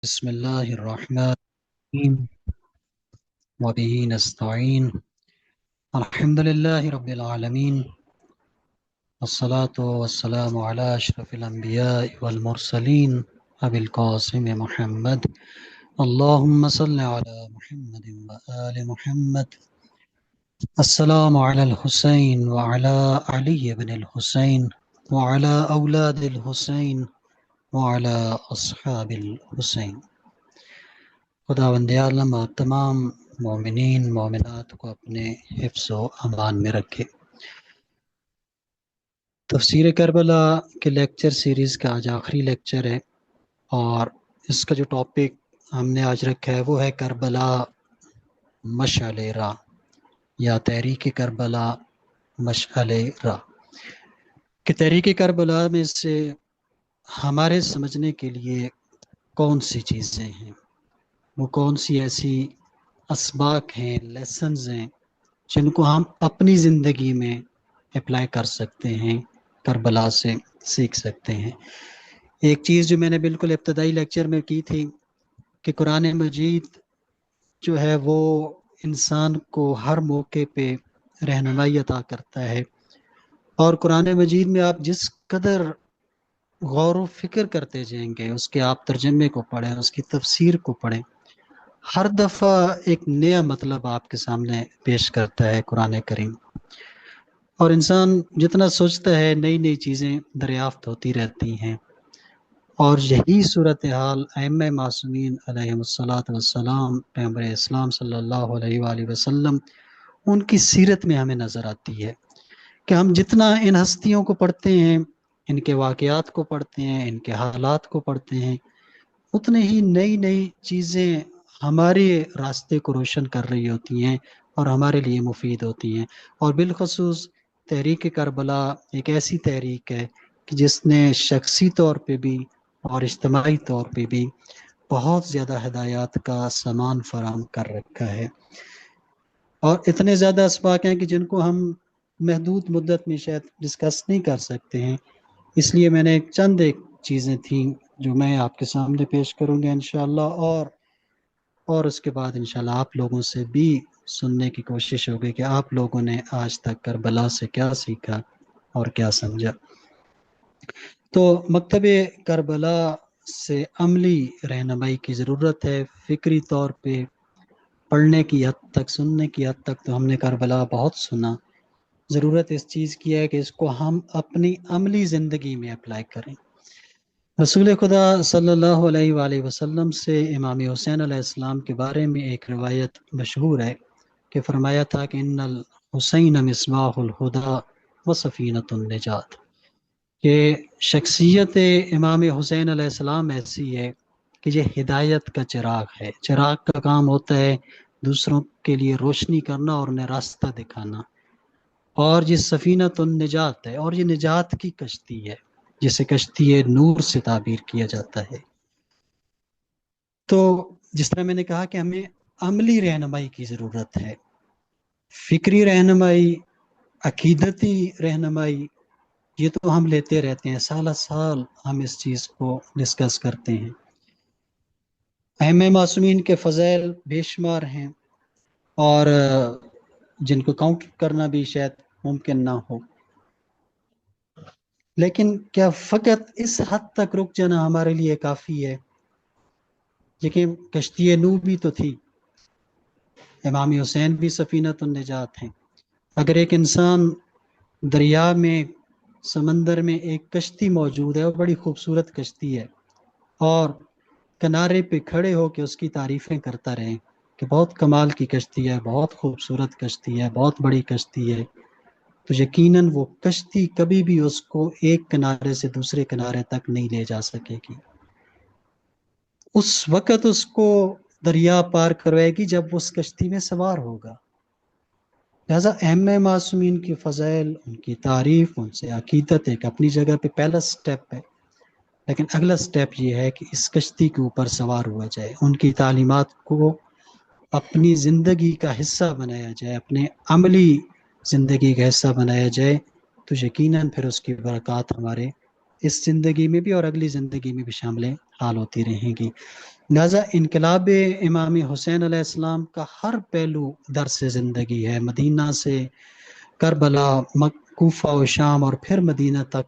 بسم الله الرحمن الرحيم وبه نستعين الحمد لله رب العالمين والصلاة والسلام على أشرف الأنبياء والمرسلين أبي القاسم محمد اللهم صل على محمد وآل محمد. السلام على الحسين وعلى علي بن الحسين وعلى أولاد الحسين وعلى أصحاب الحسين. خداوند عالم آپ تمام مومنین مومنات کو اپنے حفظ و امان میں رکھے۔ تفسیر کربلا کے لیکچر سیریز کا آج آخری لیکچر ہے، اور اس کا جو ٹاپک ہم نے آج رکھا ہے وہ ہے کربلا مشعل راہ، یا تحریک کربلا مشعل راہ، کہ تحریک کربلا میں سے ہمارے سمجھنے کے لیے کون سی چیزیں ہیں، وہ کون سی ایسی اسباق ہیں، لیسنز ہیں جن کو ہم اپنی زندگی میں اپلائی کر سکتے ہیں، کربلا سے سیکھ سکتے ہیں۔ ایک چیز جو میں نے بالکل ابتدائی لیکچر میں کی تھی کہ قرآن مجید جو ہے وہ انسان کو ہر موقع پہ رہنمائی عطا کرتا ہے، اور قرآن مجید میں آپ جس قدر غور و فکر کرتے جائیں گے، اس کے آپ ترجمے کو پڑھیں، اس کی تفسیر کو پڑھیں، ہر دفعہ ایک نیا مطلب آپ کے سامنے پیش کرتا ہے قرآن کریم، اور انسان جتنا سوچتا ہے نئی نئی چیزیں دریافت ہوتی رہتی ہیں۔ اور یہی صورتحال ائمہ معصومین علیہم الصلاۃ والسلام، پیغمبر اسلام صلی اللہ علیہ وآلہ وسلم، ان کی سیرت میں ہمیں نظر آتی ہے کہ ہم جتنا ان ہستیوں کو پڑھتے ہیں، ان کے واقعات کو پڑھتے ہیں، ان کے حالات کو پڑھتے ہیں، اتنے ہی نئی نئی چیزیں ہمارے راستے کو روشن کر رہی ہوتی ہیں اور ہمارے لیے مفید ہوتی ہیں۔ اور بالخصوص تحریک کربلا ایک ایسی تحریک ہے کہ جس نے شخصی طور پہ بھی اور اجتماعی طور پہ بھی بہت زیادہ ہدایات کا سامان فراہم کر رکھا ہے، اور اتنے زیادہ اسباق ہیں کہ جن کو ہم محدود مدت میں شاید ڈسکس نہیں کر سکتے ہیں۔ اس لیے میں نے چند چیزیں تھیں جو میں آپ کے سامنے پیش کروں گا انشاءاللہ، اور اس کے بعد انشاءاللہ آپ لوگوں سے بھی سننے کی کوشش ہوگی کہ آپ لوگوں نے آج تک کربلا سے کیا سیکھا اور کیا سمجھا۔ تو مکتب کربلا سے عملی رہنمائی کی ضرورت ہے، فکری طور پہ پڑھنے کی حد تک، سننے کی حد تک تو ہم نے کربلا بہت سنا، ضرورت اس چیز کی ہے کہ اس کو ہم اپنی عملی زندگی میں اپلائی کریں۔ رسول خدا صلی اللہ علیہ وآلہ وسلم سے امام حسین علیہ السلام کے بارے میں ایک روایت مشہور ہے کہ فرمایا تھا کہ ان الحسین مصباح الہدی و سفینۃ النجات، کہ شخصیت امام حسین علیہ السلام ایسی ہے کہ یہ ہدایت کا چراغ ہے۔ چراغ کا کام ہوتا ہے دوسروں کے لیے روشنی کرنا اور انہیں راستہ دکھانا، اور یہ سفینۃ النجات ہے، اور یہ نجات کی کشتی ہے جسے کشتی نور سے تعبیر کیا جاتا ہے۔ تو جس طرح میں نے کہا کہ ہمیں عملی رہنمائی کی ضرورت ہے، فکری رہنمائی، عقیدتی رہنمائی، یہ تو ہم لیتے رہتے ہیں، سالہ سال ہم اس چیز کو ڈسکس کرتے ہیں۔ ائمہ معصومین کے فضائل بے شمار ہیں، اور جن کو کاؤنٹ کرنا بھی شاید ممکن نہ ہو، لیکن کیا فقط اس حد تک رک جانا ہمارے لیے کافی ہے؟ لیکن کشتی نوح بھی تو تھی، امام حسین بھی سفینۃ النجات ہیں۔ اگر ایک انسان دریا میں، سمندر میں ایک کشتی موجود ہے، وہ بڑی خوبصورت کشتی ہے، اور کنارے پہ کھڑے ہو کے اس کی تعریفیں کرتا رہے کہ بہت کمال کی کشتی ہے، بہت خوبصورت کشتی ہے، بہت بڑی کشتی ہے، تو یقیناً وہ کشتی کبھی بھی اس کو ایک کنارے سے دوسرے کنارے تک نہیں لے جا سکے گی۔ اس وقت اس کو دریا پار کروائے گی جب وہ اس کشتی میں سوار ہوگا۔ لہذا ائمہ معصومین کی فضائل، ان کی تعریف، ان سے عقیدت ایک اپنی جگہ پہ پہلا سٹیپ ہے، لیکن اگلا سٹیپ یہ ہے کہ اس کشتی کے اوپر سوار ہوا جائے، ان کی تعلیمات کو اپنی زندگی کا حصہ بنایا جائے، اپنے عملی زندگی کا حصہ بنایا جائے، تو یقیناً پھر اس کی برکات ہمارے اس زندگی میں بھی اور اگلی زندگی میں بھی شامل حال ہوتی رہیں گی۔ لہذا انقلاب امام حسین علیہ السلام کا ہر پہلو درس زندگی ہے، مدینہ سے کربلا، کوفہ و شام اور پھر مدینہ تک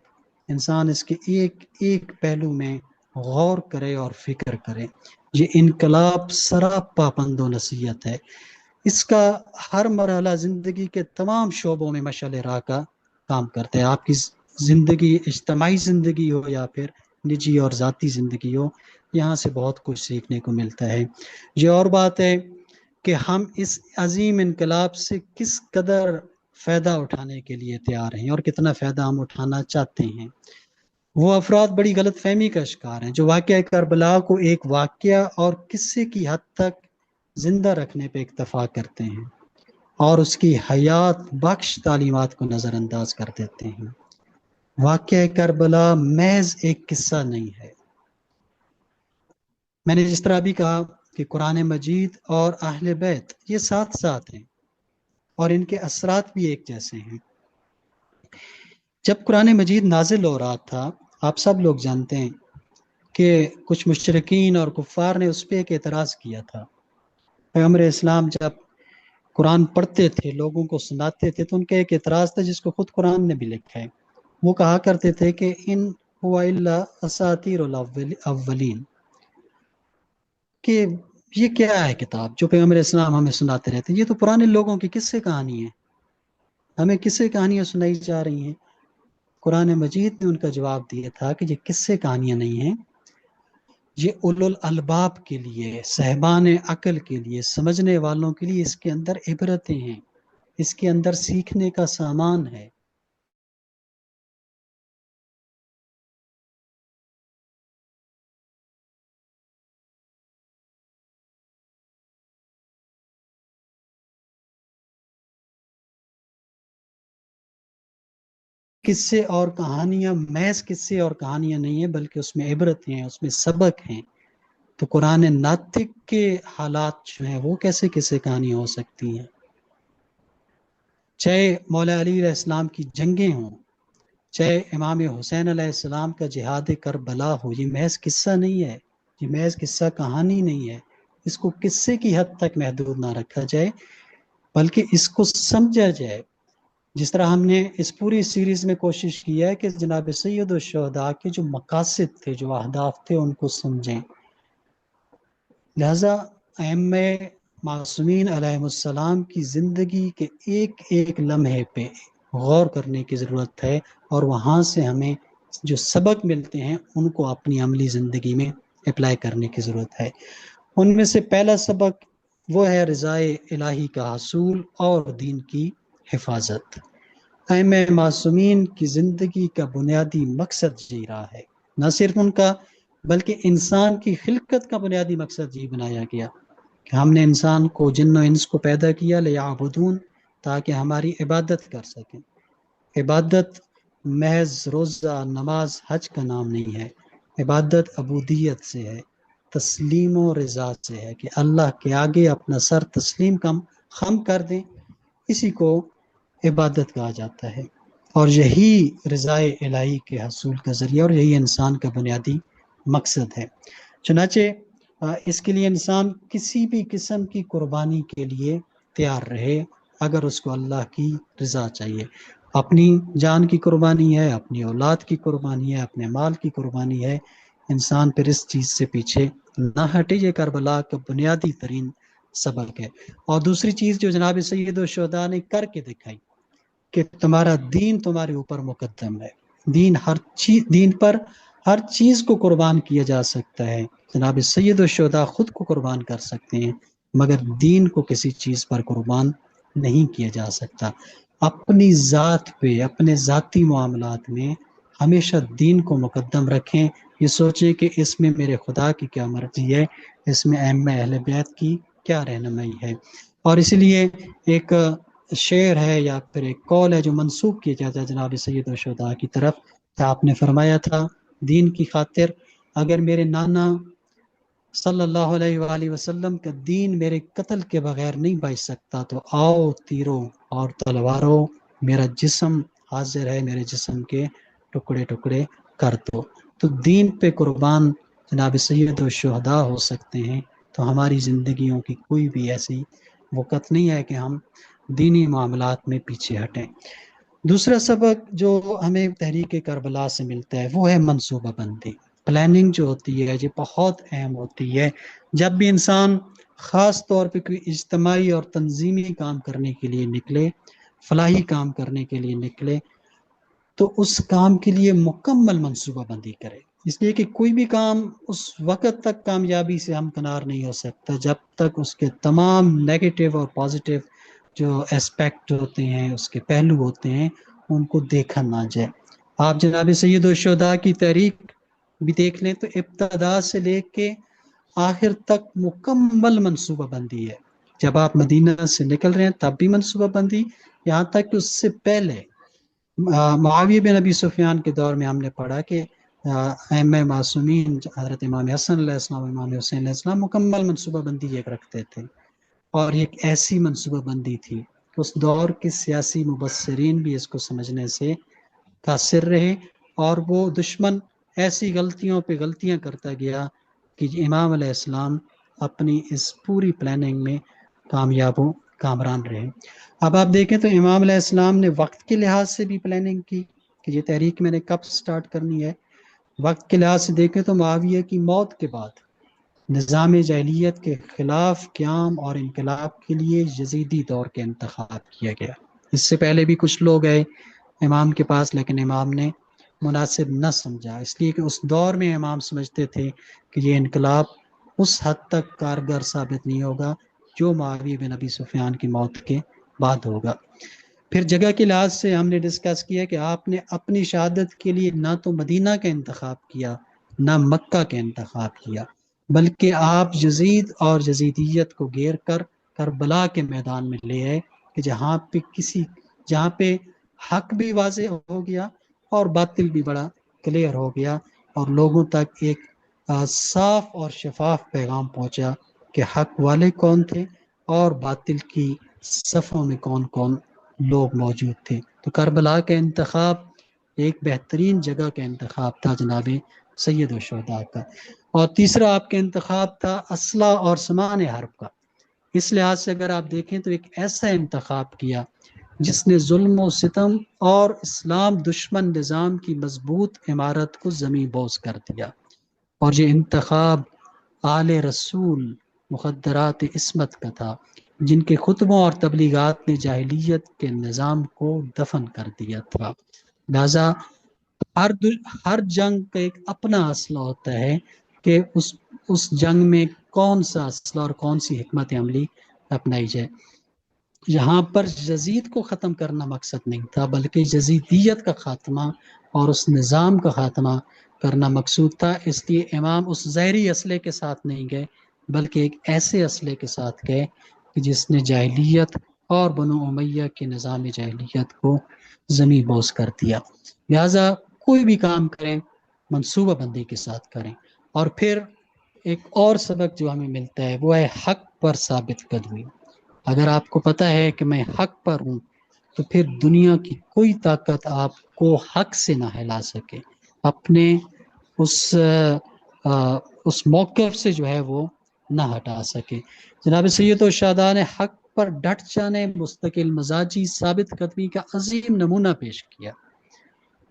انسان اس کے ایک ایک پہلو میں غور کرے اور فکر کرے۔ یہ انقلاب سراپا پند و نصیحت ہے، اس کا ہر مرحلہ زندگی کے تمام شعبوں میں مشعل راہ کا کام کرتا ہے۔ آپ کی زندگی، اجتماعی زندگی ہو یا پھر نجی اور ذاتی زندگی ہو، یہاں سے بہت کچھ سیکھنے کو ملتا ہے۔ یہ اور بات ہے کہ ہم اس عظیم انقلاب سے کس قدر فائدہ اٹھانے کے لیے تیار ہیں اور کتنا فائدہ ہم اٹھانا چاہتے ہیں۔ وہ افراد بڑی غلط فہمی کا شکار ہیں جو واقعہ کربلا کو ایک واقعہ اور قصے کی حد تک زندہ رکھنے پہ اکتفا کرتے ہیں اور اس کی حیات بخش تعلیمات کو نظر انداز کر دیتے ہیں۔ واقعہ کربلا محض ایک قصہ نہیں ہے۔ میں نے جس طرح بھی کہا کہ قرآن مجید اور اہل بیت یہ ساتھ ساتھ ہیں اور ان کے اثرات بھی ایک جیسے ہیں۔ جب قرآن مجید نازل ہو رہا تھا، آپ سب لوگ جانتے ہیں کہ کچھ مشرکین اور کفار نے اس پہ ایک اعتراض کیا تھا۔ پیغمبر اسلام جب قرآن پڑھتے تھے، لوگوں کو سناتے تھے، تو ان کا ایک اعتراض تھا جس کو خود قرآن نے بھی لکھا ہے۔ وہ کہا کرتے تھے کہ ان هو الا اساطیر الاولین، کہ یہ کیا ہے کتاب جو پیغمبر اسلام ہمیں سناتے رہتے ہیں، یہ تو پرانے لوگوں کی قصے کہانی ہے، ہمیں قصے کہانیاں سنائی جا رہی ہیں۔ قرآن مجید نے ان کا جواب دیا تھا کہ یہ قصے کہانیاں نہیں ہیں، یہ اولو الالباب کے لیے، صاحبان عقل کے لیے، سمجھنے والوں کے لیے اس کے اندر عبرتیں ہیں، اس کے اندر سیکھنے کا سامان ہے۔ قصے اور کہانیاں محض قصے اور کہانیاں نہیں ہیں، بلکہ اس میں عبرتیں ہیں، اس میں سبق ہیں۔ تو قرآن ناطق کے حالات جو ہیں وہ کیسے قصے کہانیاں ہو سکتی ہیں؟ چاہے مولا علی علیہ السلام کی جنگیں ہوں، چاہے امام حسین علیہ السلام کا جہاد کربلا ہو، یہ محض قصہ نہیں ہے، یہ محض قصہ کہانی نہیں ہے۔ اس کو قصے کی حد تک محدود نہ رکھا جائے، بلکہ اس کو سمجھا جائے۔ جس طرح ہم نے اس پوری سیریز میں کوشش کی ہے کہ جناب سید الشہداء کے جو مقاصد تھے، جو اہداف تھے، ان کو سمجھیں۔ لہذا ائمہ معصومین علیہ السلام کی زندگی کے ایک ایک لمحے پہ غور کرنے کی ضرورت ہے، اور وہاں سے ہمیں جو سبق ملتے ہیں ان کو اپنی عملی زندگی میں اپلائی کرنے کی ضرورت ہے۔ ان میں سے پہلا سبق وہ ہے رضائے الہی کا حصول اور دین کی حفاظت۔ ائمہ معصومین کی زندگی کا بنیادی مقصد یہی رہا ہے، نہ صرف ان کا بلکہ انسان کی خلقت کا بنیادی مقصد یہ بنایا گیا کہ ہم نے انسان کو، جن و انس کو پیدا کیا لیعبدون، تاکہ ہماری عبادت کر سکیں۔ عبادت محض روزہ، نماز، حج کا نام نہیں ہے۔ عبادت عبودیت سے ہے، تسلیم و رضا سے ہے، کہ اللہ کے آگے اپنا سر تسلیم خم کر دیں، اسی کو عبادت کہا جاتا ہے۔ اور یہی رضائے الہی کے حصول کا ذریعہ اور یہی انسان کا بنیادی مقصد ہے۔ چنانچہ اس کے لیے انسان کسی بھی قسم کی قربانی کے لیے تیار رہے، اگر اس کو اللہ کی رضا چاہیے۔ اپنی جان کی قربانی ہے، اپنی اولاد کی قربانی ہے، اپنے مال کی قربانی ہے، انسان پھر اس چیز سے پیچھے نہ ہٹے۔ یہ کربلا کا بنیادی ترین سبق ہے۔ اور دوسری چیز جو جناب سید الشہداء نے کر کے دکھائی کہ تمہارا دین تمہارے اوپر مقدم ہے، دین پر ہر چیز کو قربان کیا جا سکتا ہے۔ جناب سید الشہداء خود کو قربان کر سکتے ہیں، مگر دین کو کسی چیز پر قربان نہیں کیا جا سکتا۔ اپنی ذات پہ، اپنے ذاتی معاملات میں ہمیشہ دین کو مقدم رکھیں۔ یہ سوچیں کہ اس میں میرے خدا کی کیا مرضی ہے، اس میں ائمہ اہل بیت کی کیا رہنمائی ہے۔ اور اسی لیے ایک شعر ہے یا پھر ایک قول ہے جو منسوب کیا جاتا ہے جناب سید الشہداء کی طرف، کہ آپ نے فرمایا تھا دین کی خاطر اگر میرے نانا صلی اللہ علیہ وآلہ وسلم کا دین میرے قتل کے بغیر نہیں بچ سکتا، تو آؤ تیروں اور تلواروں، میرا جسم حاضر ہے، میرے جسم کے ٹکڑے ٹکڑے کر دو۔ تو دین پہ قربان جناب سید الشہداء ہو سکتے ہیں، تو ہماری زندگیوں کی کوئی بھی ایسی وقت نہیں ہے کہ ہم دینی معاملات میں پیچھے ہٹیں۔ دوسرا سبق جو ہمیں تحریک کربلا سے ملتا ہے وہ ہے منصوبہ بندی۔ پلاننگ جو ہوتی ہے یہ بہت اہم ہوتی ہے۔ جب بھی انسان خاص طور پہ کوئی اجتماعی اور تنظیمی کام کرنے کے لیے نکلے، فلاحی کام کرنے کے لیے نکلے، تو اس کام کے لیے مکمل منصوبہ بندی کرے، اس لیے کہ کوئی بھی کام اس وقت تک کامیابی سے ہمکنار نہیں ہو سکتا جب تک اس کے تمام نیگیٹو اور پازیٹیو جو اسپیکٹ ہوتے ہیں، اس کے پہلو ہوتے ہیں، ان کو دیکھا نہ جائے۔ آپ جناب سید الشہداء کی تحریک بھی دیکھ لیں تو ابتدا سے لے کے آخر تک مکمل منصوبہ بندی ہے۔ جب آپ مدینہ سے نکل رہے ہیں تب بھی منصوبہ بندی، یہاں تک کہ اس سے پہلے معاویہ بن ابی سفیان کے دور میں ہم نے پڑھا کہ ائمہ معصومین حضرت امام حسن علیہ السلام، امام حسین علیہ السلام مکمل منصوبہ بندی ایک رکھتے تھے، اور ایک ایسی منصوبہ بندی تھی کہ اس دور کے سیاسی مبصرین بھی اس کو سمجھنے سے قاصر رہے، اور وہ دشمن ایسی غلطیوں پہ غلطیاں کرتا گیا کہ امام علیہ السلام اپنی اس پوری پلاننگ میں کامیاب و کامران رہے۔ اب آپ دیکھیں تو امام علیہ السلام نے وقت کے لحاظ سے بھی پلاننگ کی کہ یہ تحریک میں نے کب سٹارٹ کرنی ہے۔ وقت کے لحاظ سے دیکھیں تو معاویہ کی موت کے بعد نظام جاہلیت کے خلاف قیام اور انقلاب کے لیے یزیدی دور کا انتخاب کیا گیا۔ اس سے پہلے بھی کچھ لوگ گئے امام کے پاس، لیکن امام نے مناسب نہ سمجھا، اس لیے کہ اس دور میں امام سمجھتے تھے کہ یہ انقلاب اس حد تک کارگر ثابت نہیں ہوگا جو معاویہ بن ابی سفیان کی موت کے بعد ہوگا۔ پھر جگہ کے لحاظ سے ہم نے ڈسکس کیا کہ آپ نے اپنی شہادت کے لیے نہ تو مدینہ کا انتخاب کیا نہ مکہ کا انتخاب کیا، بلکہ آپ یزید اور یزیدیت کو گھیر کر کربلا کے میدان میں لے آئے کہ جہاں پہ حق بھی واضح ہو گیا اور باطل بھی بڑا کلیئر ہو گیا، اور لوگوں تک ایک صاف اور شفاف پیغام پہنچا کہ حق والے کون تھے اور باطل کی صفوں میں کون کون لوگ موجود تھے۔ تو کربلا کا انتخاب ایک بہترین جگہ کا انتخاب تھا جناب سید الشہداء کا۔ اور تیسرا آپ کا انتخاب تھا اسلحہ اور سامان حرب کا۔ اس لحاظ سے اگر آپ دیکھیں تو ایک ایسا انتخاب کیا جس نے ظلم و ستم اور اسلام دشمن نظام کی مضبوط عمارت کو زمیں بوس کر دیا، اور یہ انتخاب آل رسول مخدرات عصمت کا تھا، جن کے خطبوں اور تبلیغات نے جاہلیت کے نظام کو دفن کر دیا تھا۔ لہذا ہر جنگ کا ایک اپنا اسلحہ ہوتا ہے کہ اس جنگ میں کون سا اسلحہ اور کون سی حکمت عملی اپنائی جائے۔ یہاں پر یزید کو ختم کرنا مقصد نہیں تھا، بلکہ یزیدیت کا خاتمہ اور اس نظام کا خاتمہ کرنا مقصود تھا۔ اس لیے امام اس زہری اسلحے کے ساتھ نہیں گئے، بلکہ ایک ایسے اسلحے کے ساتھ گئے کہ جس نے جاہلیت اور بنو امیہ کے نظام جاہلیت کو زمیں بوس کر دیا۔ لہذا کوئی بھی کام کریں منصوبہ بندی کے ساتھ کریں۔ اور پھر ایک اور سبق جو ہمیں ملتا ہے وہ ہے حق پر ثابت قدمی۔ اگر آپ کو پتہ ہے کہ میں حق پر ہوں تو پھر دنیا کی کوئی طاقت آپ کو حق سے نہ ہلا سکے، اپنے اس موقف سے جو ہے وہ نہ ہٹا سکے۔ جناب سید الشہداء نے حق پر ڈٹ جانے، مستقل مزاجی ثابت قدمی کا عظیم نمونہ پیش کیا۔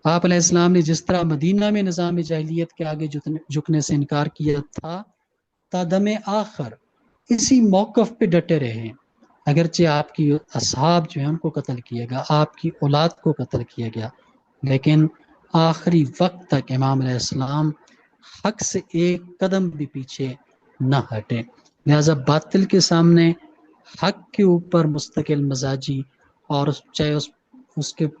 آپ علیہ السلام نے جس طرح مدینہ میں نظام جاہلیت کے آگے جھکنے سے انکار کیا تھا، تا دم آخر اسی موقف پہ ڈٹے رہے، اگرچہ آپ کی اصحاب جو ہیں ان کو قتل کیا گیا، آپ کی اولاد کو قتل کیا گیا، لیکن آخری وقت تک امام علیہ السلام حق سے ایک قدم بھی پیچھے نہ ہٹے۔ لہذا باطل کے سامنے حق کے اوپر مستقل مزاجی، اور چاہے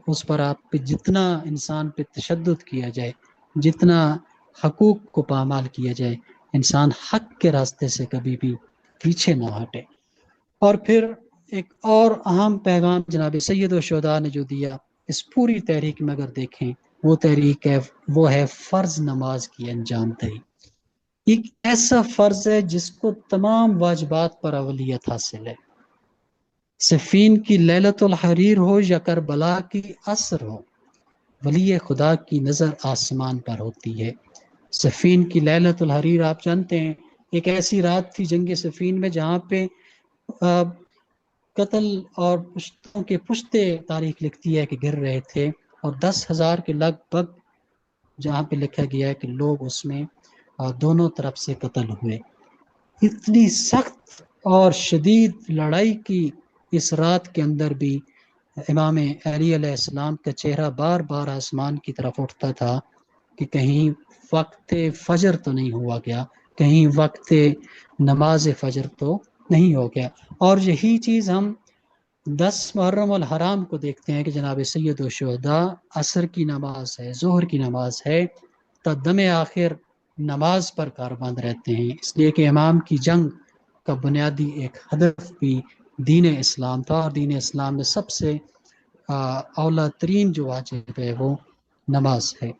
اس پر آپ پہ جتنا انسان پہ تشدد کیا جائے، جتنا حقوق کو پامال کیا جائے، انسان حق کے راستے سے کبھی بھی پیچھے نہ ہٹے۔ اور پھر ایک اور اہم پیغام جناب سید الشہداء نے جو دیا اس پوری تحریک میں اگر دیکھیں، وہ ہے فرض نماز کی انجام دہی۔ ایک ایسا فرض ہے جس کو تمام واجبات پر اولیت حاصل ہے۔ صفین کی لیلۃ الحریر ہو یا کربلا کی عصر ہو، ولی خدا کی نظر آسمان پر ہوتی ہے۔ صفین کی لیلۃ الحریر آپ جانتے ہیں، ایک ایسی رات تھی جنگ صفین میں جہاں پہ قتل اور پشتوں کے پشتے تاریخ لکھتی ہے کہ گر رہے تھے، اور 10,000 کے لگ بھگ جہاں پہ لکھا گیا ہے کہ لوگ اس میں دونوں طرف سے قتل ہوئے۔ اتنی سخت اور شدید لڑائی کی اس رات کے اندر بھی امام علی علیہ السلام کا چہرہ بار بار آسمان کی طرف اٹھتا تھا کہ کہیں وقت فجر تو نہیں ہوا گیا، کہیں وقت نماز فجر تو نہیں ہو گیا۔ اور یہی چیز ہم 10 محرم الحرام کو دیکھتے ہیں کہ جناب سید الشہداء عصر کی نماز ہے، ظہر کی نماز ہے، تا دم آخر نماز پر کاربند رہتے ہیں، اس لیے کہ امام کی جنگ کا بنیادی ایک ہدف بھی دین اسلام تھا، اور دین اسلام میں سب سے اولا ترین جو واجب ہے وہ نماز ہے۔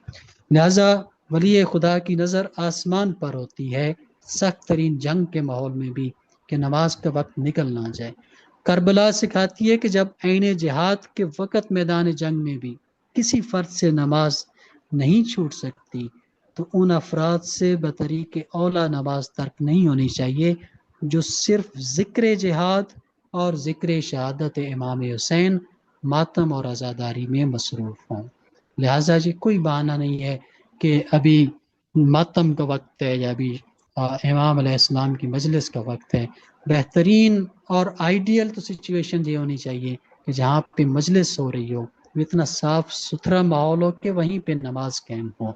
لہذا ولی خدا کی نظر آسمان پر ہوتی ہے سخت ترین جنگ کے ماحول میں بھی کہ نماز کا وقت نکل نہ جائے۔ کربلا سکھاتی ہے کہ جب عین جہاد کے وقت میدان جنگ میں بھی کسی فرد سے نماز نہیں چھوٹ سکتی تو ان افراد سے بطریق اولا نماز ترک نہیں ہونی چاہیے جو صرف ذکر جہاد اور ذکر شہادت امام حسین ماتم اور عزاداری میں مصروف ہوں۔ لہٰذا جی کوئی بہانہ نہیں ہے کہ ابھی ماتم کا وقت ہے یا ابھی امام علیہ السلام کی مجلس کا وقت ہے۔ بہترین اور آئیڈیل تو سچویشن یہ ہونی چاہیے کہ جہاں پہ مجلس ہو رہی ہو اتنا صاف ستھرا ماحول ہو کہ وہیں پہ نماز قائم ہو،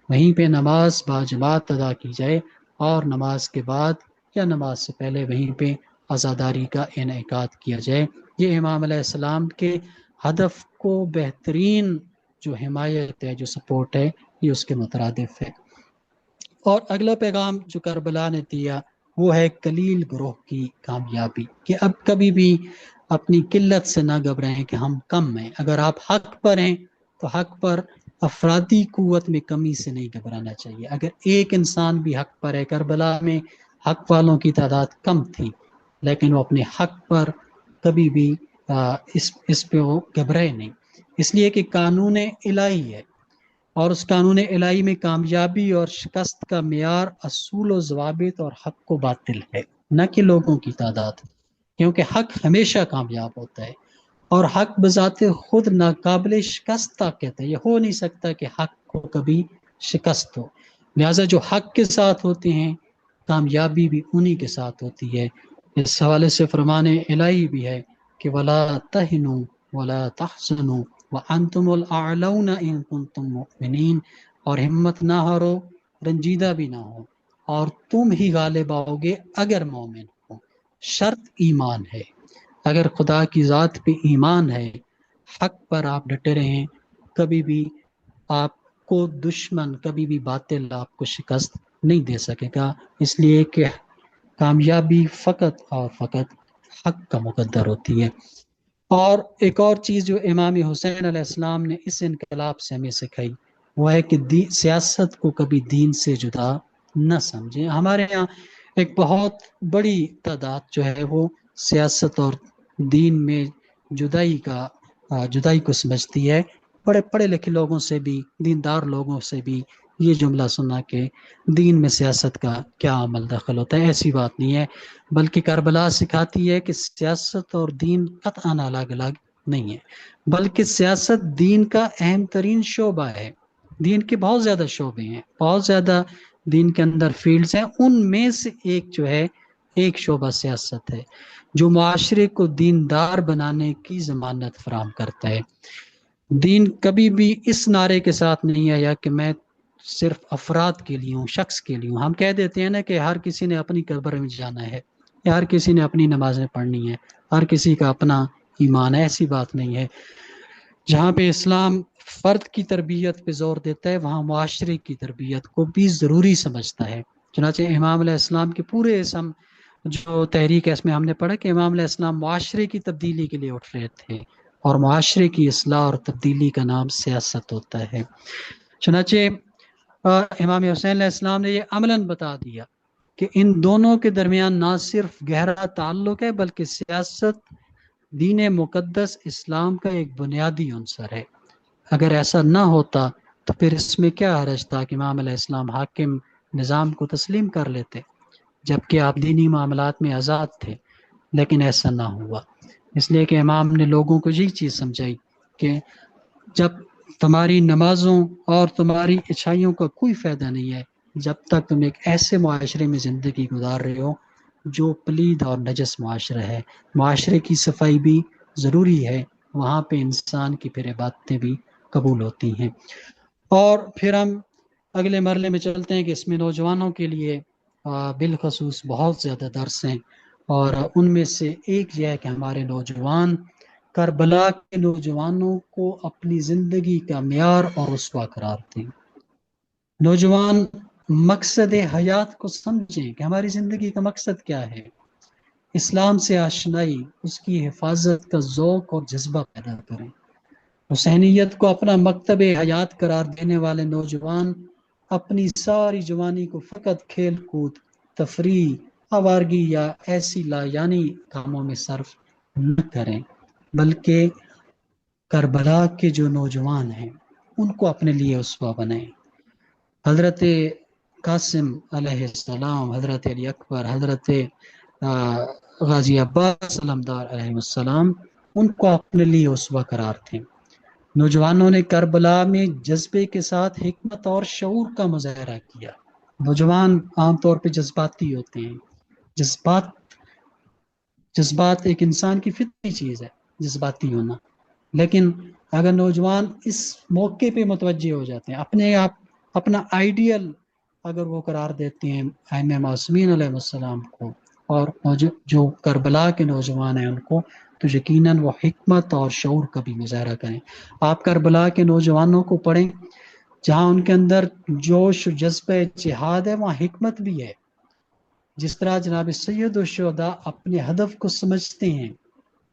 وہیں پہ نماز باجماعت ادا کی جائے، اور نماز کے بعد یا نماز سے پہلے وہیں پہ عزاداری کا انعقاد کیا جائے۔ یہ امام علیہ السلام کے ہدف کو بہترین جو حمایت ہے، جو سپورٹ ہے، یہ اس کے مترادف ہے۔ اور اگلا پیغام جو کربلا نے دیا وہ ہے قلیل گروہ کی کامیابی، کہ اب کبھی بھی اپنی قلت سے نہ گھبرائیں کہ ہم کم ہیں۔ اگر آپ حق پر ہیں تو حق پر افرادی قوت میں کمی سے نہیں گھبرانا چاہیے۔ اگر ایک انسان بھی حق پر ہے، کربلا میں حق والوں کی تعداد کم تھی لیکن وہ اپنے حق پر کبھی بھی اس پہ وہ گھبرائے نہیں، اس لیے کہ قانون الہی ہے، اور اس قانون الہی میں کامیابی اور شکست کا معیار اصول و ضوابط اور حق و باطل ہے، نہ کہ لوگوں کی تعداد، کیونکہ حق ہمیشہ کامیاب ہوتا ہے، اور حق بذات خود ناقابل شکست طاقت ہے۔ یہ ہو نہیں سکتا کہ حق کو کبھی شکست ہو، لہٰذا جو حق کے ساتھ ہوتے ہیں کامیابی بھی انہی کے ساتھ ہوتی ہے۔ اس حوالے سے فرمان الہی بھی ہے کہ وَلَا تَهِنُوا وَلَا تَحْزَنُوا وَأَنْتُمُ الْأَعْلَوْنَ إِن كُنتُم مُؤْمِنِينَ، اور ہمت نہ ہارو، رنجیدہ بھی نہ ہو، اور تم ہی غالب آؤ گے اگر مومن ہو۔ شرط ایمان ہے، اگر خدا کی ذات پہ ایمان ہے، حق پر آپ ڈٹے رہیں، کبھی بھی آپ کو دشمن، کبھی بھی باطل آپ کو شکست نہیں دے سکے گا، اس لیے کہ کامیابی فقط اور فقط حق کا مقدر ہوتی ہے۔ اور ایک اور چیز جو امام حسین علیہ السلام نے اس انقلاب سے ہمیں سکھائی وہ ہے کہ سیاست کو کبھی دین سے جدا نہ سمجھیں۔ ہمارے یہاں ایک بہت بڑی تعداد جو ہے وہ سیاست اور دین میں جدائی کو سمجھتی ہے، بڑے پڑھے لکھے لوگوں سے بھی، دیندار لوگوں سے بھی یہ جملہ سنا کہ دین میں سیاست کا کیا عمل دخل ہوتا ہے۔ ایسی بات نہیں ہے، بلکہ کربلا سکھاتی ہے کہ سیاست اور دین قطعاً الگ الگ نہیں ہے، بلکہ سیاست دین کا اہم ترین شعبہ ہے۔ دین کے بہت زیادہ شعبے ہیں، بہت زیادہ دین کے اندر فیلڈز ہیں، ان میں سے ایک جو ہے، ایک شعبہ سیاست ہے جو معاشرے کو دیندار بنانے کی ضمانت فراہم کرتا ہے۔ دین کبھی بھی اس نعرے کے ساتھ نہیں آیا کہ میں صرف افراد کے لیے ہوں، شخص کے لیے ہوں۔ ہم کہہ دیتے ہیں نا کہ ہر کسی نے اپنی قبر میں جانا ہے، یا ہر کسی نے اپنی نمازیں پڑھنی ہے، ہر کسی کا اپنا ایمان ہے، ایسی بات نہیں ہے۔ جہاں پہ اسلام فرد کی تربیت پہ زور دیتا ہے وہاں معاشرے کی تربیت کو بھی ضروری سمجھتا ہے۔ چنانچہ امام علیہ السلام کے پورے اسم جو تحریک ہے اس میں ہم نے پڑھا کہ امام علیہ السلام معاشرے کی تبدیلی کے لیے اٹھ رہے تھے، اور معاشرے کی اصلاح اور تبدیلی کا نام سیاست ہوتا ہے۔ چنانچہ امام حسین علیہ السلام نے یہ عملاً بتا دیا کہ ان دونوں کے درمیان نہ صرف گہرا تعلق ہے بلکہ سیاست دین مقدس اسلام کا ایک بنیادی عنصر ہے۔ اگر ایسا نہ ہوتا تو پھر اس میں کیا حرج تھا کہ امام علیہ السلام حاکم نظام کو تسلیم کر لیتے، جبکہ آپ دینی معاملات میں آزاد تھے؟ لیکن ایسا نہ ہوا، اس لیے کہ امام نے لوگوں کو یہی چیز سمجھائی کہ جب تمہاری نمازوں اور تمہاری اچھائیوں کا کوئی فائدہ نہیں ہے جب تک تم ایک ایسے معاشرے میں زندگی گزار رہے ہو جو پلید اور نجس معاشرہ ہے۔ معاشرے کی صفائی بھی ضروری ہے، وہاں پہ انسان کی پھر باتیں بھی قبول ہوتی ہیں۔ اور پھر ہم اگلے مرحلے میں چلتے ہیں کہ اس میں نوجوانوں کے لیے بالخصوص بہت زیادہ درس ہیں، اور ان میں سے ایک یہ ہے کہ ہمارے نوجوان کربلا کے نوجوانوں کو اپنی زندگی کا معیار اور رسوا قرار دیں۔ نوجوان مقصد حیات کو سمجھیں کہ ہماری زندگی کا مقصد کیا ہے، اسلام سے آشنائی، اس کی حفاظت کا ذوق اور جذبہ پیدا کریں۔ حسینیت کو اپنا مکتب حیات قرار دینے والے نوجوان اپنی ساری جوانی کو فقط کھیل کود، تفریح، آوارگی یا ایسی لا یعنی کاموں میں صرف نہ کریں، بلکہ کربلا کے جو نوجوان ہیں ان کو اپنے لیے اسوہ بنائیں۔ حضرت قاسم علیہ السلام، حضرت علی اکبر، حضرت غازی عباس علمدار علیہ السلام ان کو اپنے لیے اسوہ قرار تھے۔ نوجوانوں نے کربلا میں جذبے کے ساتھ حکمت اور شعور کا مظاہرہ کیا۔ نوجوان عام طور پہ جذباتی ہوتے ہیں، جذبات ایک انسان کی فطری چیز ہے، جذباتی ہونا، لیکن اگر نوجوان اس موقع پہ متوجہ ہو جاتے ہیں، اپنے آپ اپنا آئیڈیل اگر وہ قرار دیتے ہیں ائمہ معصومین علیہ السلام کو اور جو کربلا کے نوجوان ہیں ان کو، تو یقیناً وہ حکمت اور شعور کا بھی مظاہرہ کریں۔ آپ کربلا کے نوجوانوں کو پڑھیں، جہاں ان کے اندر جوش و جذبہ جہاد ہے وہاں حکمت بھی ہے۔ جس طرح جناب سید الشہداء اپنے ہدف کو سمجھتے ہیں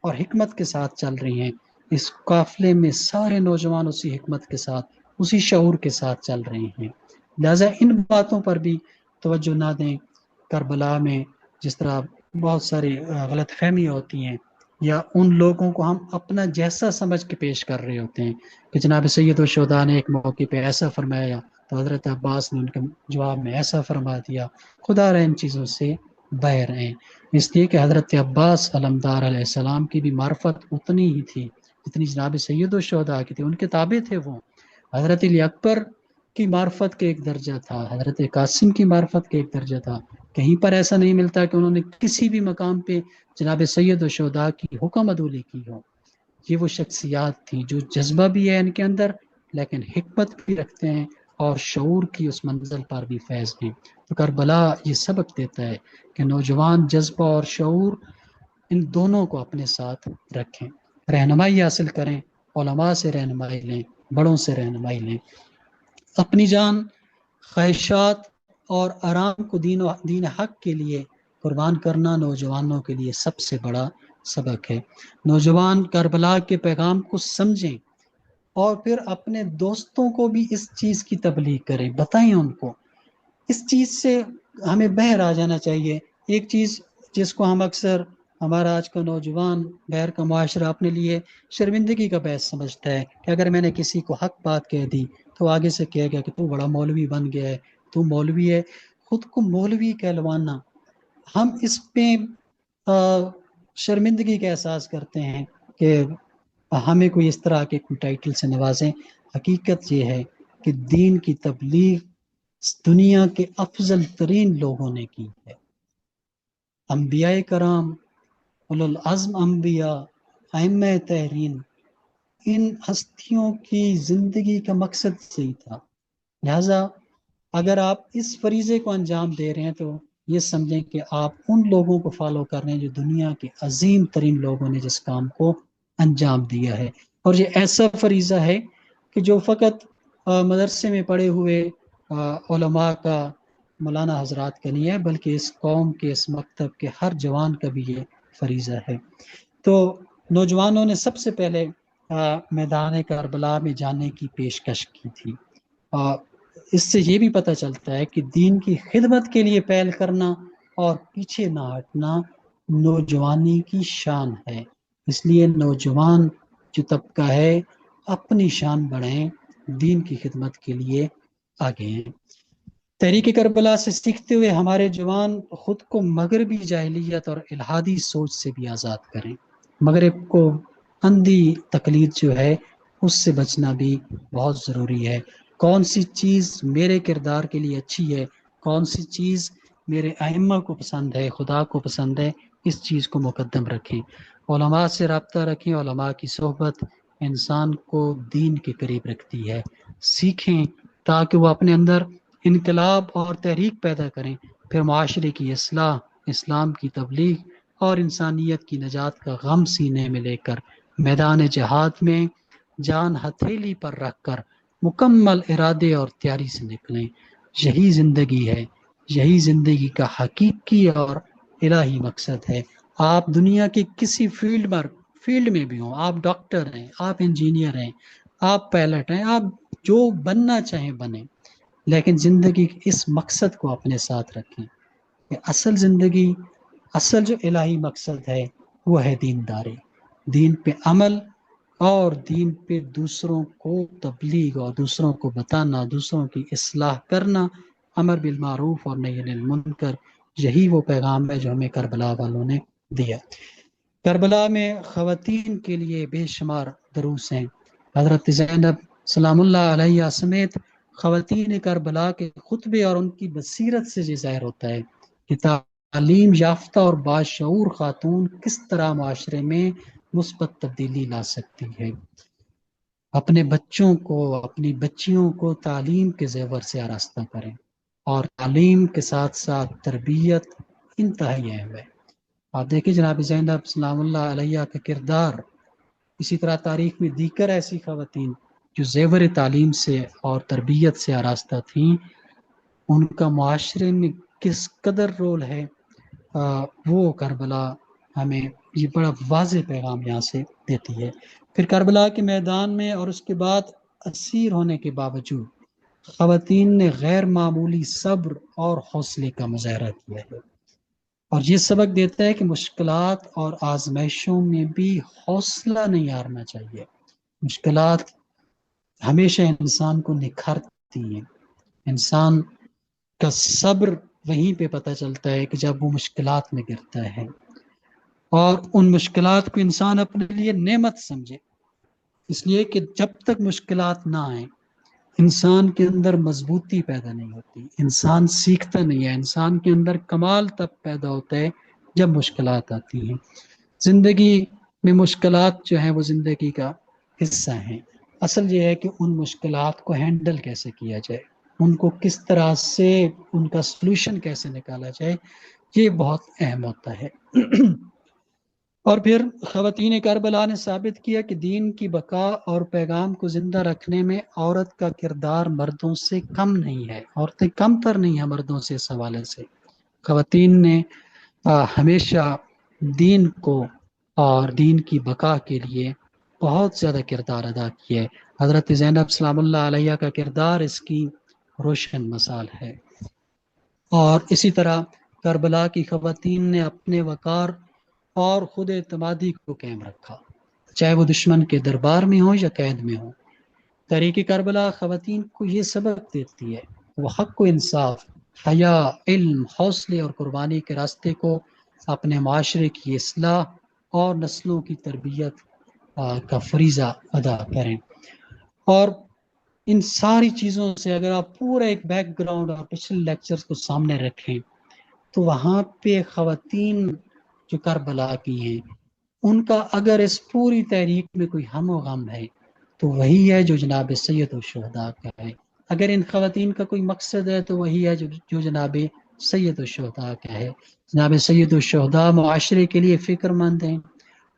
اور حکمت کے ساتھ چل رہی ہیں، اس قافلے میں سارے نوجوان اسی حکمت کے ساتھ، اسی شعور کے ساتھ چل رہے ہیں۔ لہذا ان باتوں پر بھی توجہ نہ دیں۔ کربلا میں جس طرح بہت ساری غلط فہمیاں ہوتی ہیں، یا ان لوگوں کو ہم اپنا جیسا سمجھ کے پیش کر رہے ہوتے ہیں کہ جناب سید الشہداء نے ایک موقع پہ ایسا فرمایا تو حضرت عباس نے ان کے جواب میں ایسا فرما دیا۔ خدا رہے ان چیزوں سے باہر ہیں، اس لیے کہ حضرت عباس علمدار علیہ السلام کی بھی معرفت اتنی ہی تھی جتنی جناب سید الشہداء کی تھی، ان کے تابع تھے وہ۔ حضرت علی اکبر کی معرفت کے ایک درجہ تھا، حضرت قاسم کی معرفت کے ایک درجہ تھا۔ کہیں پر ایسا نہیں ملتا کہ انہوں نے کسی بھی مقام پہ جناب سید الشہداء کی حکم عدولی کی ہو۔ یہ وہ شخصیات تھیں جو جذبہ بھی ہے ان کے اندر، لیکن حکمت بھی رکھتے ہیں اور شعور کی اس منزل پر بھی فیض ہیں۔ تو کربلا یہ سبق دیتا ہے کہ نوجوان جذبہ اور شعور ان دونوں کو اپنے ساتھ رکھیں، رہنمائی حاصل کریں، علماء سے رہنمائی لیں، بڑوں سے رہنمائی لیں۔ اپنی جان، خواہشات اور آرام کو دین حق کے لیے قربان کرنا نوجوانوں کے لیے سب سے بڑا سبق ہے۔ نوجوان کربلا کے پیغام کو سمجھیں اور پھر اپنے دوستوں کو بھی اس چیز کی تبلیغ کریں، بتائیں ان کو۔ اس چیز سے ہمیں باہر آ جانا چاہیے۔ ایک چیز جس کو ہم اکثر، ہمارا آج کا نوجوان باہر کا معاشرہ اپنے لیے شرمندگی کا باعث سمجھتا ہے کہ اگر میں نے کسی کو حق بات کہہ دی تو آگے سے کہے گا کہ تو بڑا مولوی بن گیا ہے، تو مولوی ہے۔ خود کو مولوی کہلوانا، ہم اس پہ شرمندگی کا احساس کرتے ہیں کہ ہمیں کوئی اس طرح کے کوئی ٹائٹل سے نوازیں۔ حقیقت یہ ہے کہ دین کی تبلیغ دنیا کے افضل ترین لوگوں نے کی ہے۔ انبیاء کرام، اولو العزم انبیاء، ائمہ تحرین، ان ہستیوں کی زندگی کا مقصد صحیح تھا۔ لہذا اگر آپ اس فریضے کو انجام دے رہے ہیں تو یہ سمجھیں کہ آپ ان لوگوں کو فالو کر رہے ہیں جو دنیا کے عظیم ترین لوگوں نے جس کام کو انجام دیا ہے۔ اور یہ ایسا فریضہ ہے کہ جو فقط مدرسے میں پڑھے ہوئے علماء کا، مولانا حضرات کا نہیں ہے، بلکہ اس قوم کے، اس مکتب کے ہر جوان کا بھی یہ فریضہ ہے۔ تو نوجوانوں نے سب سے پہلے میدان کربلا میں جانے کی پیشکش کی تھی۔ اس سے یہ بھی پتہ چلتا ہے کہ دین کی خدمت کے لیے پہل کرنا اور پیچھے نہ ہٹنا نوجوانی کی شان ہے۔ اس لیے نوجوان جو طبقہ ہے اپنی شان بڑھائیں، دین کی خدمت کے لیے آگے ہیں۔ تحریک کربلا سے سیکھتے ہوئے ہمارے جوان خود کو مغربی جاہلیت اور الہادی سوچ سے بھی آزاد کریں۔ مغرب کو اندھی تقلید جو ہے اس سے بچنا بھی بہت ضروری ہے۔ کون سی چیز میرے کردار کے لیے اچھی ہے، کون سی چیز میرے ائمہ کو پسند ہے، خدا کو پسند ہے، اس چیز کو مقدم رکھیں۔ علماء سے رابطہ رکھیں۔ علماء کی صحبت انسان کو دین کے قریب رکھتی ہے۔ سیکھیں تاکہ وہ اپنے اندر انقلاب اور تحریک پیدا کریں، پھر معاشرے کی اصلاح، اسلام کی تبلیغ اور انسانیت کی نجات کا غم سینے میں لے کر میدان جہاد میں جان ہتھیلی پر رکھ کر مکمل ارادے اور تیاری سے نکلیں۔ یہی زندگی ہے، یہی زندگی کا حقیقی اور الہی مقصد ہے۔ آپ دنیا کے کسی فیلڈ میں بھی ہوں، آپ ڈاکٹر ہیں، آپ انجینئر ہیں، آپ پائلٹ ہیں، آپ جو بننا چاہیں بنیں، لیکن زندگی کے اس مقصد کو اپنے ساتھ رکھیں کہ اصل زندگی، اصل جو الہی مقصد ہے وہ ہے دینداری، دین پہ عمل اور دین پہ دوسروں کو تبلیغ اور دوسروں کو بتانا، دوسروں کی اصلاح کرنا، امر بالمعروف اور نہی عن المنکر۔ یہی وہ پیغام ہے جو ہمیں کربلا والوں نے دیا۔ کربلا میں خواتین کے لیے بے شمار دروس ہیں۔ حضرت زینب سلام اللہ علیہ سمیت خواتین کربلا کے خطبے اور ان کی بصیرت سے یہ ظاہر ہوتا ہے کہ تعلیم یافتہ اور باشعور خاتون کس طرح معاشرے میں مثبت تبدیلی لا سکتی ہے۔ اپنے بچوں کو، اپنی بچیوں کو تعلیم کے زیور سے آراستہ کریں، اور تعلیم کے ساتھ ساتھ تربیت انتہائی اہم ہے۔ آپ دیکھیں جناب زینب سلام اللہ علیہ کا کردار، اسی طرح تاریخ میں دیگر ایسی خواتین جو زیور تعلیم سے اور تربیت سے آراستہ تھیں، ان کا معاشرے میں کس قدر رول ہے، وہ کربلا ہمیں یہ بڑا واضح پیغام یہاں سے دیتی ہے۔ پھر کربلا کے میدان میں اور اس کے بعد اسیر ہونے کے باوجود خواتین نے غیر معمولی صبر اور حوصلے کا مظاہرہ کیا ہے، اور یہ سبق دیتا ہے کہ مشکلات اور آزمائشوں میں بھی حوصلہ نہیں ہارنا چاہیے۔ مشکلات ہمیشہ انسان کو نکھارتی ہیں۔ انسان کا صبر وہیں پہ پتہ چلتا ہے کہ جب وہ مشکلات میں گرتا ہے، اور ان مشکلات کو انسان اپنے لیے نعمت سمجھے، اس لیے کہ جب تک مشکلات نہ آئیں انسان کے اندر مضبوطی پیدا نہیں ہوتی، انسان سیکھتا نہیں ہے۔ انسان کے اندر کمال تب پیدا ہوتا ہے جب مشکلات آتی ہیں۔ زندگی میں مشکلات جو ہیں وہ زندگی کا حصہ ہیں۔ اصل یہ ہے کہ ان مشکلات کو ہینڈل کیسے کیا جائے، ان کو کس طرح سے ان کا سلوشن کیسے نکالا جائے، یہ بہت اہم ہوتا ہے۔ اور پھر خواتین کربلا نے ثابت کیا کہ دین کی بقا اور پیغام کو زندہ رکھنے میں عورت کا کردار مردوں سے کم نہیں ہے، عورتیں کم تر نہیں ہیں مردوں سے اس حوالے سے۔ خواتین نے ہمیشہ دین کو اور دین کی بقا کے لیے بہت زیادہ کردار ادا کیا ہے۔ حضرت زینب سلام اللہ علیہ کا کردار اس کی روشن مثال ہے۔ اور اسی طرح کربلا کی خواتین نے اپنے وقار اور خود اعتمادی کو قائم رکھا، چاہے وہ دشمن کے دربار میں ہو یا قید میں ہو۔ تحریک کربلا خواتین کو یہ سبق دیتی ہے وہ حق و انصاف، حیا، علم، حوصلے اور قربانی کے راستے کو اپنے معاشرے کی اصلاح اور نسلوں کی تربیت کا فریضہ ادا کریں۔ اور ان ساری چیزوں سے اگر آپ پورا ایک بیک گراؤنڈ اور پچھلے لیکچرز کو سامنے رکھیں تو وہاں پہ خواتین جو کربلا کی ہیں ان کا اگر اس پوری تحریک میں کوئی ہم و غم ہے تو وہی ہے جو جناب سید الشہداء کا ہے۔ اگر ان خواتین کا کوئی مقصد ہے تو وہی ہے جو جناب سید الشہداء کا ہے۔ جناب سید الشہداء معاشرے کے لیے فکر مند ہیں،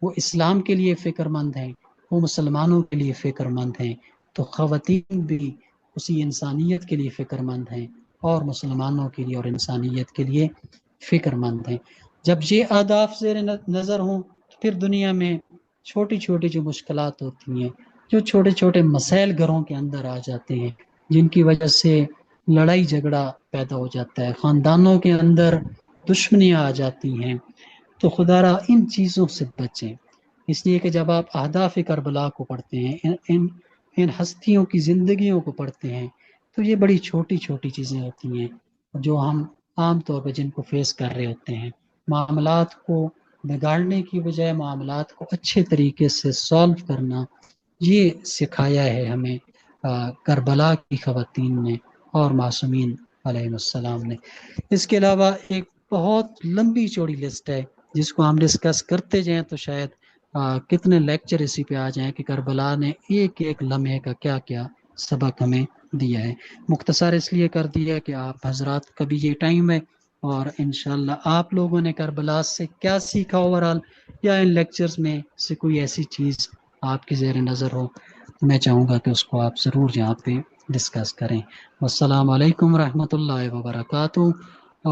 وہ اسلام کے لیے فکر مند ہیں، وہ مسلمانوں کے لیے فکر مند ہیں، تو خواتین بھی اسی انسانیت کے لیے فکر مند ہیں اور مسلمانوں کے لیے اور انسانیت کے لیے فکر مند ہیں۔ جب یہ اہداف زیر نظر ہوں تو پھر دنیا میں چھوٹی چھوٹی جو مشکلات ہوتی ہیں، جو چھوٹے چھوٹے مسائل گھروں کے اندر آ جاتے ہیں، جن کی وجہ سے لڑائی جھگڑا پیدا ہو جاتا ہے، خاندانوں کے اندر دشمنیاں آ جاتی ہیں، تو خدا را ان چیزوں سے بچیں۔ اس لیے کہ جب آپ اہداف کربلا کو پڑھتے ہیں، ان ان ہستیوں کی زندگیوں کو پڑھتے ہیں تو یہ بڑی چھوٹی چھوٹی چیزیں ہوتی ہیں جو ہم عام طور پہ جن کو فیس کر رہے ہوتے ہیں. معاملات کو بگاڑنے کی بجائے معاملات کو اچھے طریقے سے سالو کرنا، یہ سکھایا ہے ہمیں کربلا کی خواتین نے اور معصومین علیہ السلام نے. اس کے علاوہ ایک بہت لمبی چوڑی لسٹ ہے جس کو ہم ڈسکس کرتے جائیں تو شاید کتنے لیکچر اسی پہ آ جائیں کہ کربلا نے ایک ایک لمحے کا کیا کیا سبق ہمیں دیا ہے. مختصر اس لیے کر دیا کہ آپ حضرات کا بھی یہ ٹائم ہے، اور انشاءاللہ آپ لوگوں نے کربلا سے کیا سیکھا اوورال، یا ان لیکچرز میں سے کوئی ایسی چیز آپ کی زیر نظر ہو، میں چاہوں گا کہ اس کو آپ ضرور یہاں پہ ڈسکس کریں. والسلام علیکم ورحمۃ اللہ وبرکاتہ.